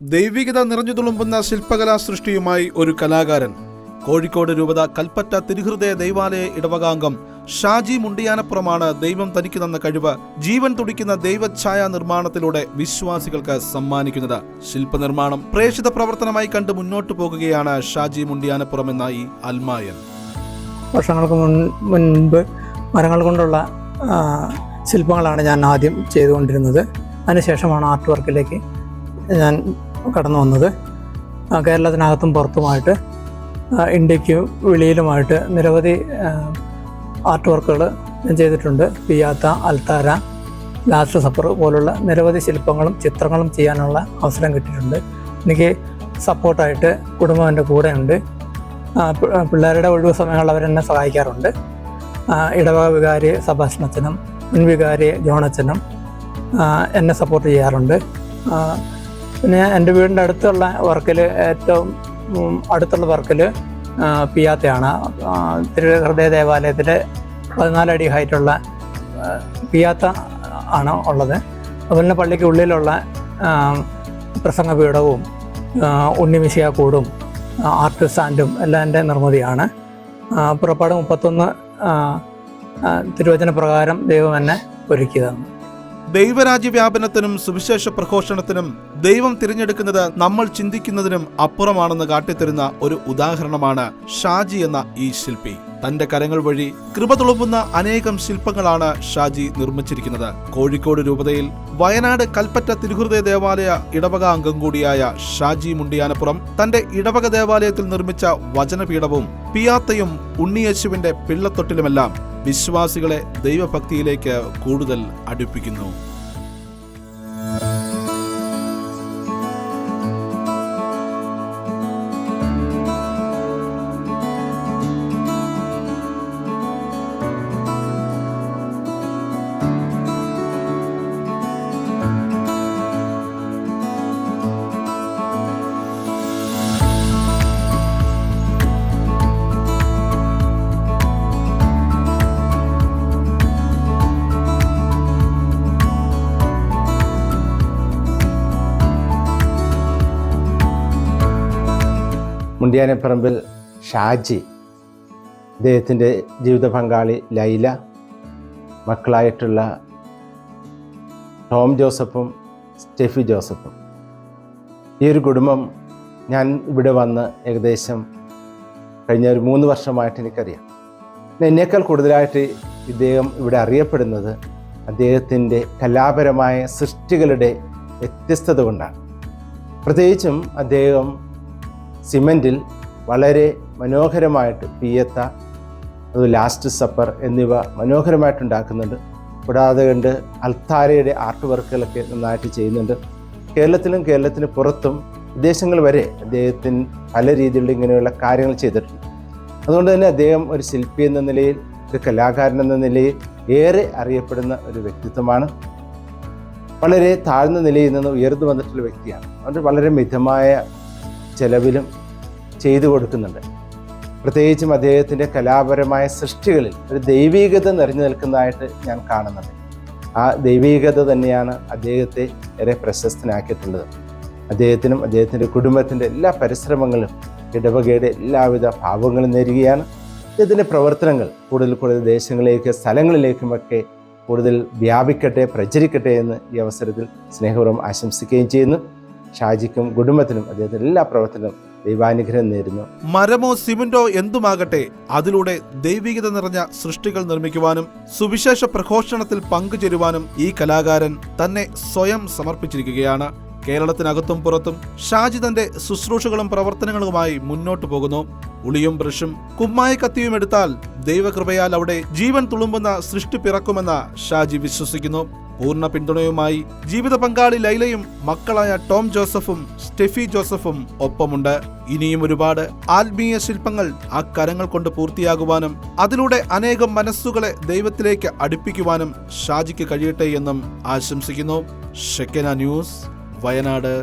ദൈവികത നിറഞ്ഞു തുളുമ്പുന്ന ശില്പകലാ സൃഷ്ടിയുമായി ഒരു കലാകാരൻ. കോഴിക്കോട് രൂപത കൽപ്പറ്റ തിരുഹൃദയ ദൈവാലയ ഇടവകാംഗം ഷാജി മുണ്ടിയാനപ്പുറമാണ് ദൈവം തനിക്ക് തന്ന കഴിവ് ജീവൻ തുടിക്കുന്ന ദൈവഛായാ നിർമ്മാണത്തിലൂടെ വിശ്വാസികൾക്ക് സമ്മാനിക്കുന്നത്. ശില്പനിർമ്മാണം പ്രേക്ഷിത പ്രവർത്തനമായി കണ്ട് മുന്നോട്ടു പോകുകയാണ് ഷാജി മുണ്ടിയാനപ്പുറം എന്ന ഈ അൽമായൻ. വർഷങ്ങൾക്ക് മുൻപ് മരങ്ങൾ കൊണ്ടുള്ള ശില്പങ്ങളാണ് ഞാൻ ആദ്യം ചെയ്തുകൊണ്ടിരുന്നത്. അതിനുശേഷമാണ് ആർട്ട് വർക്കിലേക്ക് ഞാൻ കടന്നു വന്നത്. കേരളത്തിനകത്തും പുറത്തുമായിട്ട് ഇന്ത്യക്കും വെളിയിലുമായിട്ട് നിരവധി ആർട്ട് വർക്കുകൾ ഞാൻ ചെയ്തിട്ടുണ്ട്. പിയാത്ത, അൽത്താര, ലാസ്റ്റ് സപ്പർ പോലുള്ള നിരവധി ശില്പങ്ങളും ചിത്രങ്ങളും ചെയ്യാനുള്ള അവസരം കിട്ടിയിട്ടുണ്ട്. എനിക്ക് സപ്പോർട്ടായിട്ട് കുടുംബം എൻ്റെ കൂടെയുണ്ട്. പിള്ളേരുടെ ഒഴിവു സമയങ്ങളിൽ അവരെന്നെ സഹായിക്കാറുണ്ട്. ഇടവക വികാരി സെബാസ്റ്റ്യനച്ഛനും മുൻ വികാരി ജോണച്ചനും എന്നെ സപ്പോർട്ട് ചെയ്യാറുണ്ട്. പിന്നെ എൻ്റെ വീടിൻ്റെ അടുത്തുള്ള വർക്കിൽ ഏറ്റവും അടുത്തുള്ള വർക്കിൽ പിയാത്തയാണ്. തിരുഹൃദയ ദേവാലയത്തിലെ 14 അടി ഹൈറ്റുള്ള പിയാത്ത ആണ് ഉള്ളത്. അതുപോലെ തന്നെ പള്ളിക്ക് ഉള്ളിലുള്ള പ്രസംഗപീഠവും ഉണ്ണിമിശിയാക്കൂടും ആർട്ട് സ്റ്റാൻഡും എല്ലാം എൻ്റെ നിർമ്മിതിയാണ്. പുറപ്പാട് 31 തിരുവചന പ്രകാരം ദൈവം എന്നെ ഒരുക്കിയതാണ്. ദൈവരാജ്യ വ്യാപനത്തിനും സുവിശേഷ പ്രഘോഷണത്തിനും ദൈവം തിരഞ്ഞെടുക്കുന്നത് നമ്മൾ ചിന്തിക്കുന്നതിനും അപ്പുറമാണെന്ന് കാട്ടിത്തരുന്ന ഒരു ഉദാഹരണമാണ് ഷാജി എന്ന ഈ ശില്പി. തന്റെ കരങ്ങൾ വഴി കൃപ തുളുമ്പുന്ന അനേകം ശില്പങ്ങളാണ് ഷാജി നിർമ്മിച്ചിരിക്കുന്നത്. കോഴിക്കോട് രൂപതയിൽ വയനാട് കൽപ്പറ്റ തിരുഹൃദയ ദേവാലയ ഇടവക അംഗം കൂടിയായ ഷാജി മുണ്ടിയാനപ്പുറം തന്റെ ഇടവക ദേവാലയത്തിൽ നിർമ്മിച്ച വചനപീഠവും പിയാത്തയും ഉണ്ണിയേശുവിന്റെ പിള്ളത്തൊട്ടിലുമെല്ലാം വിശ്വാസികളെ ദൈവഭക്തിയിലേക്ക് കൂടുതൽ അടുപ്പിക്കുന്നു. മുണ്ടിയാനപ്പറമ്പിൽ ഷാജി, അദ്ദേഹത്തിൻ്റെ ജീവിത പങ്കാളി ലൈല, മക്കളായിട്ടുള്ള ടോം ജോസഫും സ്റ്റെഫി ജോസഫും. ഈ ഒരു കുടുംബം ഞാൻ ഇവിടെ വന്ന് ഏകദേശം കഴിഞ്ഞ ഒരു 3 വർഷമായിട്ട് എനിക്കറിയാം. എന്നേക്കാൾ കൂടുതലായിട്ട് ഇദ്ദേഹം ഇവിടെ അറിയപ്പെടുന്നത് അദ്ദേഹത്തിൻ്റെ കലാപരമായ സൃഷ്ടികളുടെ വ്യത്യസ്തത കൊണ്ടാണ്. പ്രത്യേകിച്ചും അദ്ദേഹം സിമൻറ്റിൽ വളരെ മനോഹരമായിട്ട് പിയത്ത, അത് ലാസ്റ്റ് സപ്പർ എന്നിവ മനോഹരമായിട്ടുണ്ടാക്കുന്നുണ്ട്. കൂടാതെ കണ്ട് അൽത്താരയുടെ ആർട്ട് വർക്കുകളൊക്കെ നന്നായിട്ട് ചെയ്യുന്നുണ്ട്. കേരളത്തിന് പുറത്തും വിദേശങ്ങൾ വരെ അദ്ദേഹത്തിന് പല രീതിയിലുള്ള ഇങ്ങനെയുള്ള കാര്യങ്ങൾ ചെയ്തിട്ടുണ്ട്. അതുകൊണ്ട് തന്നെ അദ്ദേഹം ഒരു ശില്പി എന്ന നിലയിൽ, ഒരു കലാകാരൻ എന്ന നിലയിൽ ഏറെ അറിയപ്പെടുന്ന ഒരു വ്യക്തിത്വമാണ്. വളരെ താഴ്ന്ന നിലയിൽ നിന്ന് ഉയർന്നു വന്നിട്ടുള്ള വ്യക്തിയാണ്. അതുകൊണ്ട് വളരെ മിതമായ ചെലവിലും ചെയ്തു കൊടുക്കുന്നുണ്ട്. പ്രത്യേകിച്ചും അദ്ദേഹത്തിൻ്റെ കലാപരമായ സൃഷ്ടികളിൽ ഒരു ദൈവീകത നിറഞ്ഞു നിൽക്കുന്നതായിട്ട് ഞാൻ കാണുന്നുണ്ട്. ആ ദൈവീകത തന്നെയാണ് അദ്ദേഹത്തെ ഏറെ പ്രശസ്തനാക്കിയിട്ടുള്ളത്. അദ്ദേഹത്തിനും അദ്ദേഹത്തിൻ്റെ കുടുംബത്തിൻ്റെ എല്ലാ പരിശ്രമങ്ങളും ഇടവകയുടെ എല്ലാവിധ ഭാവങ്ങളും നേരുകയാണ്. ഇതിൻ്റെ പ്രവർത്തനങ്ങൾ കൂടുതൽ ദേശങ്ങളിലേക്ക്, സ്ഥലങ്ങളിലേക്കുമൊക്കെ കൂടുതൽ വ്യാപിക്കട്ടെ, പ്രചരിക്കട്ടെ എന്ന് ഈ അവസരത്തിൽ സ്നേഹപൂർവ്വം ആശംസിക്കുകയും ചെയ്യുന്നു. ഷാജിക്കും കുടുംബത്തിനും അദ്ദേഹത്തിന്റെ എല്ലാ പ്രവർത്തനവും ദൈവാനുഗ്രഹം നേരുന്നു. മരമോ സിമന്റോ എന്തുമാകട്ടെ, അതിലൂടെ ദൈവികത നിറഞ്ഞ സൃഷ്ടികൾ നിർമ്മിക്കുവാനും സുവിശേഷ പ്രഘോഷണത്തിൽ പങ്കുചേരുവാനും ഈ കലാകാരൻ തന്നെ സ്വയം സമർപ്പിച്ചിരിക്കുകയാണ്. കേരളത്തിനകത്തും പുറത്തും ഷാജി തന്റെ ശുശ്രൂഷകളും പ്രവർത്തനങ്ങളുമായി മുന്നോട്ടു പോകുന്നു. ഉളിയും ബ്രഷും കുമ്മായ കത്തിയും എടുത്താൽ ദൈവകൃപയാൽ അവിടെ ജീവൻ തുളുമ്പുന്ന സൃഷ്ടി പിറക്കുമെന്ന് ഷാജി വിശ്വസിക്കുന്നു. പൂർണ്ണ പിന്തുണയുമായി ജീവിത പങ്കാളി ലൈലയും മക്കളായ ടോം ജോസഫും സ്റ്റെഫി ജോസഫും ഒപ്പമുണ്ട്. ഇനിയും ഒരുപാട് ആത്മീയ ശില്പങ്ങൾ ആ കരങ്ങൾ കൊണ്ട് പൂർത്തിയാകുവാനും അതിലൂടെ അനേകം മനസ്സുകളെ ദൈവത്തിലേക്ക് അടുപ്പിക്കുവാനും ഷാജിക്ക് കഴിയട്ടെ എന്നും ആശംസിക്കുന്നു. ഷെക്കന ന്യൂസ്, വയനാട്.